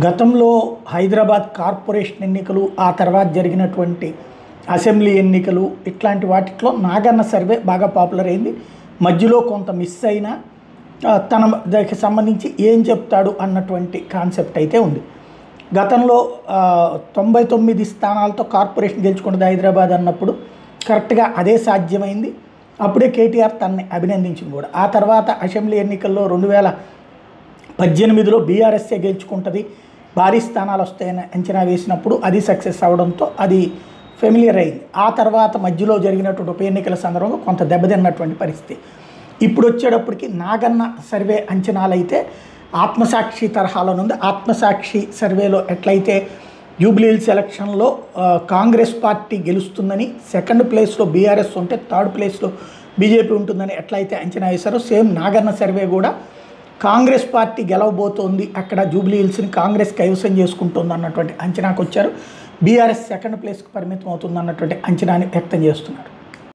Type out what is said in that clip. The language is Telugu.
గతంలో హైదరాబాద్ కార్పొరేషన్ ఎన్నికలు, ఆ తర్వాత జరిగినటువంటి అసెంబ్లీ ఎన్నికలు ఇట్లాంటి వాటిలో నాగన్న సర్వే బాగా పాపులర్ అయింది. మధ్యలో కొంత మిస్ అయినా తన దానికి సంబంధించి ఏం చెప్తాడు అన్నటువంటి కాన్సెప్ట్ అయితే ఉంది. గతంలో 99 స్థానాలతో కార్పొరేషన్ గెలుచుకున్నది హైదరాబాద్ అన్నప్పుడు కరెక్ట్గా అదే సాధ్యమైంది. అప్పుడే కేటీఆర్ తనని అభినందించింది కూడా. ఆ తర్వాత అసెంబ్లీ ఎన్నికల్లో 2018లో బీఆర్ఎస్ఏ గెలుచుకుంటుంది, భారీ స్థానాలు వస్తాయని అంచనా వేసినప్పుడు అది సక్సెస్ అవడంతో అది ఫెమిలియర్ అయింది. ఆ తర్వాత మధ్యలో జరిగినటువంటి ఉప ఎన్నికల సందర్భంగా కొంత దెబ్బతిన్నటువంటి పరిస్థితి. ఇప్పుడు వచ్చేటప్పటికి నాగన్న సర్వే అంచనాలు అయితే ఆత్మసాక్షి తరహాలో ఉంది. ఆత్మసాక్షి సర్వేలో ఎట్లయితే జూబ్లీహిల్స్ ఎలక్షన్లో కాంగ్రెస్ పార్టీ గెలుస్తుందని, సెకండ్ ప్లేస్లో బీఆర్ఎస్ ఉంటే థర్డ్ ప్లేస్లో బీజేపీ ఉంటుందని ఎట్లయితే అంచనా వేశారో, సేమ్ నాగన్న సర్వే కూడా కాంగ్రెస్ పార్టీ గెలవబోతోంది, అక్కడ జూబ్లీహిల్స్ని కాంగ్రెస్ కైవసం చేసుకుంటుంది అన్నటువంటి అంచనాకు వచ్చారు. బీఆర్ఎస్ సెకండ్ ప్లేస్కి పరిమితం అవుతుంది అన్నటువంటి అంచనాని వ్యక్తం చేస్తున్నారు.